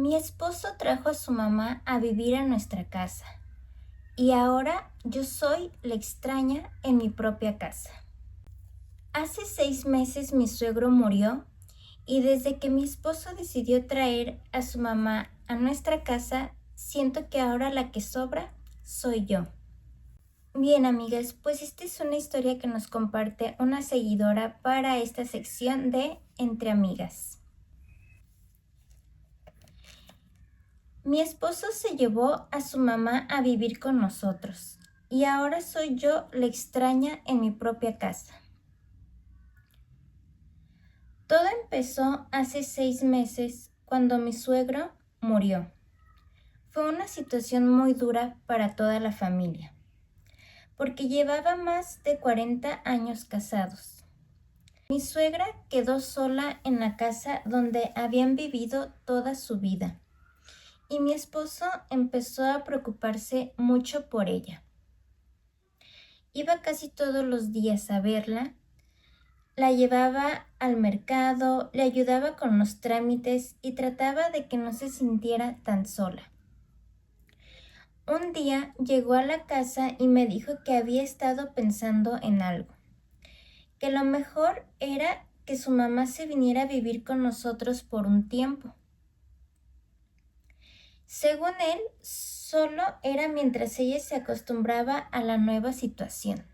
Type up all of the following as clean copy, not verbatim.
Mi esposo trajo a su mamá a vivir a nuestra casa y ahora yo soy la extraña en mi propia casa. Hace 6 meses mi suegro murió y desde que mi esposo decidió traer a su mamá a nuestra casa, siento que ahora la que sobra soy yo. Bien, amigas, pues esta es una historia que nos comparte una seguidora para esta sección de Entre Amigas. Mi esposo se llevó a su mamá a vivir con nosotros y ahora soy yo la extraña en mi propia casa. Todo empezó hace 6 meses cuando mi suegro murió. Fue una situación muy dura para toda la familia, porque llevaba más de 40 años casados. Mi suegra quedó sola en la casa donde habían vivido toda su vida. Y mi esposo empezó a preocuparse mucho por ella. Iba casi todos los días a verla, la llevaba al mercado, le ayudaba con los trámites y trataba de que no se sintiera tan sola. Un día llegó a la casa y me dijo que había estado pensando en algo, que lo mejor era que su mamá se viniera a vivir con nosotros por un tiempo. Según él, solo era mientras ella se acostumbraba a la nueva situación.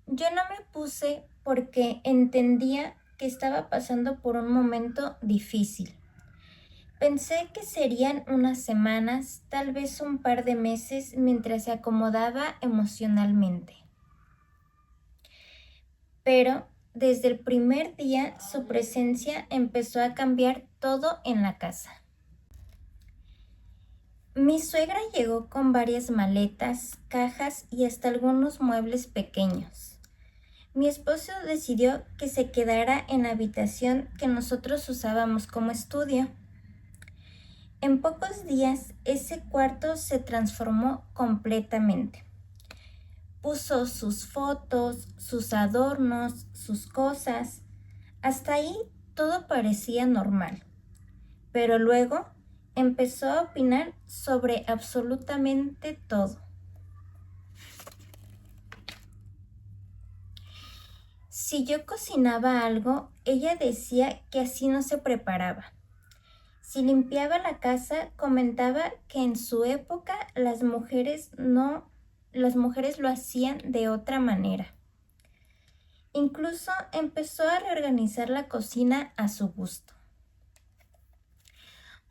Yo no me puse porque entendía que estaba pasando por un momento difícil. Pensé que serían unas semanas, tal vez un par de meses, mientras se acomodaba emocionalmente. Pero desde el primer día su presencia empezó a cambiar todo en la casa. Mi suegra llegó con varias maletas, cajas y hasta algunos muebles pequeños. Mi esposo decidió que se quedara en la habitación que nosotros usábamos como estudio. En pocos días, ese cuarto se transformó completamente. Puso sus fotos, sus adornos, sus cosas. Hasta ahí todo parecía normal. Pero luego empezó a opinar sobre absolutamente todo. Si yo cocinaba algo, ella decía que así no se preparaba. Si limpiaba la casa, comentaba que en su época las mujeres lo hacían de otra manera. Incluso empezó a reorganizar la cocina a su gusto.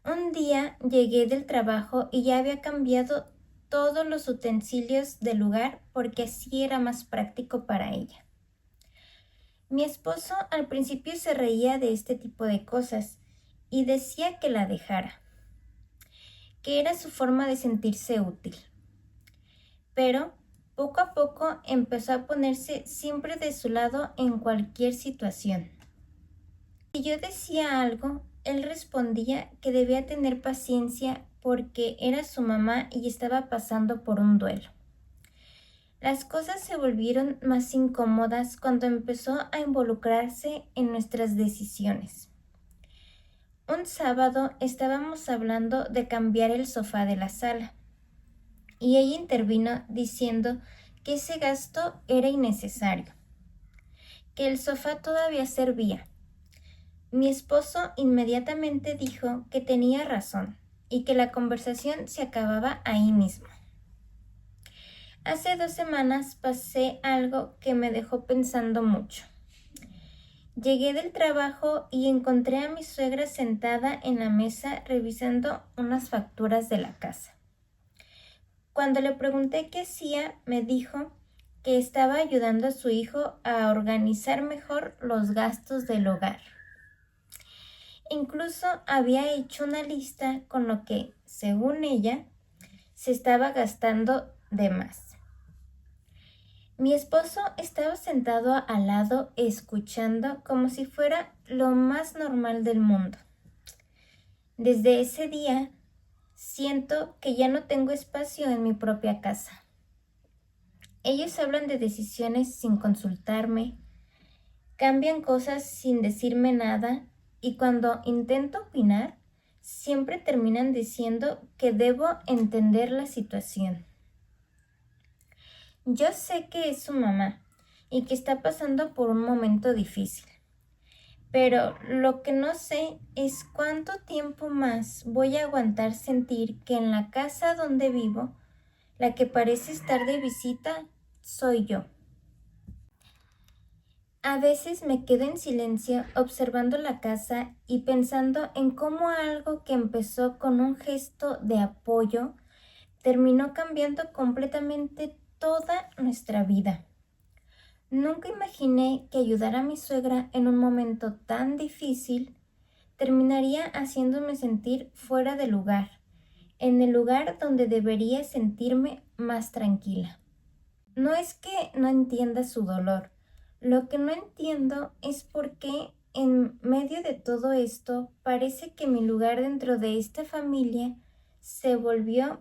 Un día llegué del trabajo y ya había cambiado todos los utensilios del lugar porque así era más práctico para ella. Mi esposo al principio se reía de este tipo de cosas y decía que la dejara, que era su forma de sentirse útil. Pero poco a poco empezó a ponerse siempre de su lado en cualquier situación. Si yo decía algo, él respondía que debía tener paciencia porque era su mamá y estaba pasando por un duelo. Las cosas se volvieron más incómodas cuando empezó a involucrarse en nuestras decisiones. Un sábado estábamos hablando de cambiar el sofá de la sala y ella intervino diciendo que ese gasto era innecesario, que el sofá todavía servía. Mi esposo inmediatamente dijo que tenía razón y que la conversación se acababa ahí mismo. Hace 2 semanas pasé algo que me dejó pensando mucho. Llegué del trabajo y encontré a mi suegra sentada en la mesa revisando unas facturas de la casa. Cuando le pregunté qué hacía, me dijo que estaba ayudando a su hijo a organizar mejor los gastos del hogar. Incluso había hecho una lista con lo que, según ella, se estaba gastando de más. Mi esposo estaba sentado al lado escuchando como si fuera lo más normal del mundo. Desde ese día, siento que ya no tengo espacio en mi propia casa. Ellos hablan de decisiones sin consultarme, cambian cosas sin decirme nada y cuando intento opinar, siempre terminan diciendo que debo entender la situación. Yo sé que es su mamá y que está pasando por un momento difícil, pero lo que no sé es cuánto tiempo más voy a aguantar sentir que en la casa donde vivo, la que parece estar de visita soy yo. A veces me quedo en silencio observando la casa y pensando en cómo algo que empezó con un gesto de apoyo terminó cambiando completamente toda nuestra vida. Nunca imaginé que ayudar a mi suegra en un momento tan difícil terminaría haciéndome sentir fuera de lugar, en el lugar donde debería sentirme más tranquila. No es que no entienda su dolor, lo que no entiendo es por qué en medio de todo esto parece que mi lugar dentro de esta familia se volvió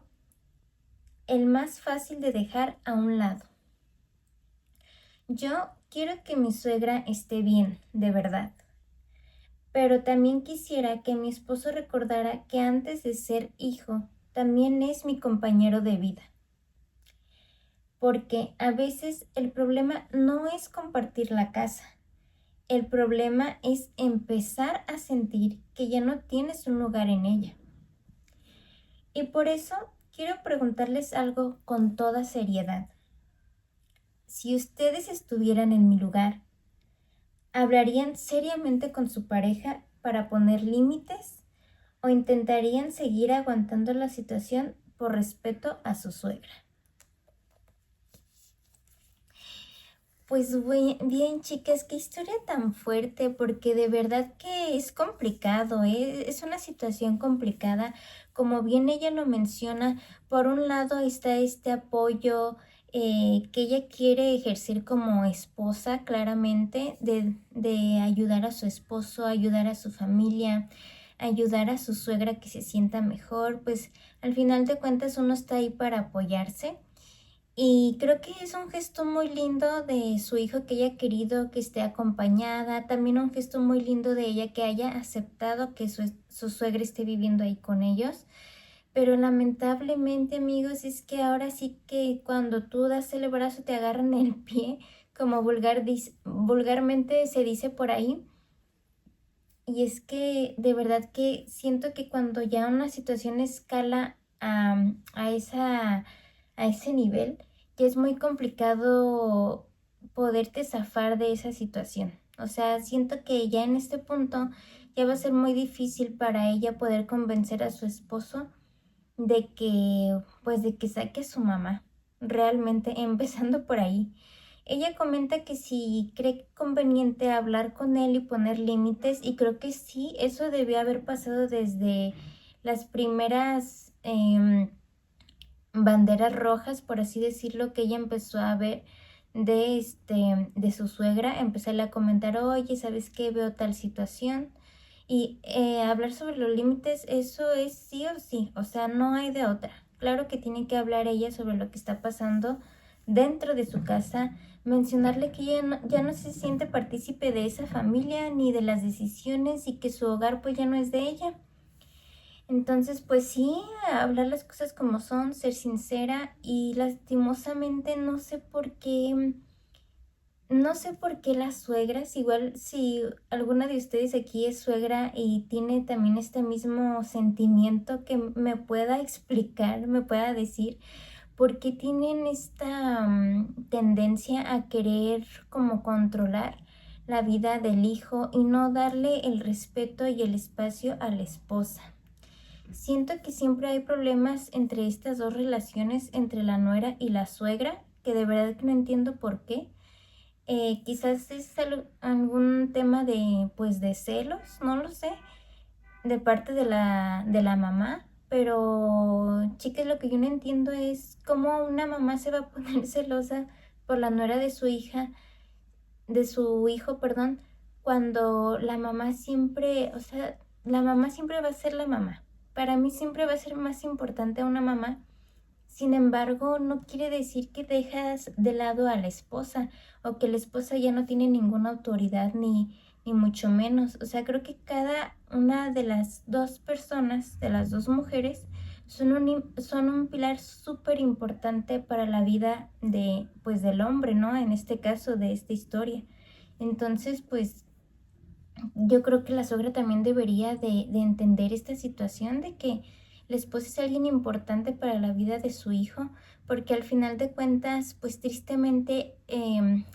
el más fácil de dejar a un lado. Yo quiero que mi suegra esté bien, de verdad, pero también quisiera que mi esposo recordara que antes de ser hijo, también es mi compañero de vida. Porque a veces el problema no es compartir la casa, el problema es empezar a sentir que ya no tienes un lugar en ella. Y por eso quiero preguntarles algo con toda seriedad. Si ustedes estuvieran en mi lugar, ¿hablarían seriamente con su pareja para poner límites o intentarían seguir aguantando la situación por respeto a su suegra? Pues bien, chicas, qué historia tan fuerte, porque de verdad que es complicado, ¿eh? Es una situación complicada. Como bien ella lo menciona, por un lado está este apoyo que ella quiere ejercer como esposa, claramente, de ayudar a su esposo, ayudar a su familia, ayudar a su suegra que se sienta mejor. Pues al final de cuentas uno está ahí para apoyarse. Y creo que es un gesto muy lindo de su hijo que haya querido que esté acompañada. También un gesto muy lindo de ella que haya aceptado que su suegra esté viviendo ahí con ellos. Pero lamentablemente, amigos, es que ahora sí que cuando tú das el brazo te agarran el pie, como vulgarmente se dice por ahí. Y es que de verdad que siento que cuando ya una situación escala a ese nivel, ya es muy complicado poderte zafar de esa situación. O sea, siento que ya en este punto ya va a ser muy difícil para ella poder convencer a su esposo de que saque a su mamá. Realmente, empezando por ahí. Ella comenta que si cree conveniente hablar con él y poner límites, y creo que sí, eso debió haber pasado desde las primeras banderas rojas, por así decirlo, que ella empezó a ver de su suegra. Empezarle a comentar, oye, ¿sabes qué? Veo tal situación. Y hablar sobre los límites, eso es sí o sí, o sea, no hay de otra. Claro que tiene que hablar ella sobre lo que está pasando dentro de su casa, mencionarle que ella ya no se siente partícipe de esa familia ni de las decisiones y que su hogar pues ya no es de ella. Entonces, pues sí, hablar las cosas como son, ser sincera, y lastimosamente no sé por qué las suegras, igual si alguna de ustedes aquí es suegra y tiene también este mismo sentimiento, que me pueda explicar, me pueda decir por qué tienen esta tendencia a querer como controlar la vida del hijo y no darle el respeto y el espacio a la esposa. Siento que siempre hay problemas entre estas dos relaciones, entre la nuera y la suegra, que de verdad que no entiendo por qué. Quizás es algún tema de celos, no lo sé, de parte de la mamá, pero chicas, lo que yo no entiendo es cómo una mamá se va a poner celosa por la nuera de su hija, de su hijo, perdón, cuando la mamá siempre, o sea, la mamá siempre va a ser la mamá. Para mí siempre va a ser más importante una mamá. Sin embargo, no quiere decir que dejas de lado a la esposa o que la esposa ya no tiene ninguna autoridad ni mucho menos. O sea, creo que cada una de las dos personas, de las dos mujeres, son un pilar súper importante para la vida de, pues, del hombre, ¿no? En este caso, de esta historia. Entonces, pues, yo creo que la suegra también debería de entender esta situación de que la esposa es alguien importante para la vida de su hijo, porque al final de cuentas, pues tristemente,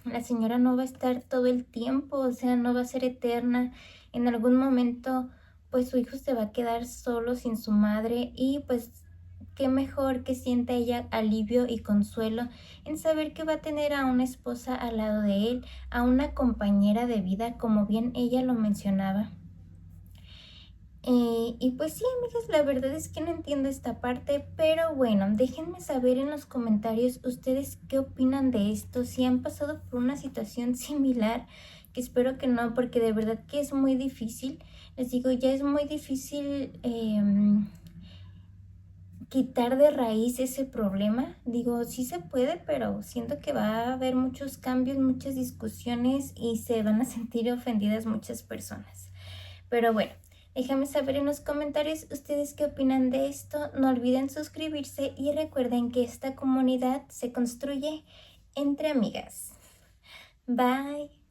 la señora no va a estar todo el tiempo, o sea, no va a ser eterna. En algún momento, pues su hijo se va a quedar solo sin su madre y pues qué mejor que sienta ella alivio y consuelo en saber que va a tener a una esposa al lado de él, a una compañera de vida, como bien ella lo mencionaba. Y pues sí, amigas, la verdad es que no entiendo esta parte, pero bueno, déjenme saber en los comentarios ustedes qué opinan de esto, si han pasado por una situación similar, que espero que no, porque de verdad que es muy difícil. Les digo, ya es muy difícil quitar de raíz ese problema. Digo, sí se puede, pero siento que va a haber muchos cambios, muchas discusiones y se van a sentir ofendidas muchas personas. Pero bueno, déjame saber en los comentarios ustedes qué opinan de esto. No olviden suscribirse y recuerden que esta comunidad se construye entre amigas. Bye.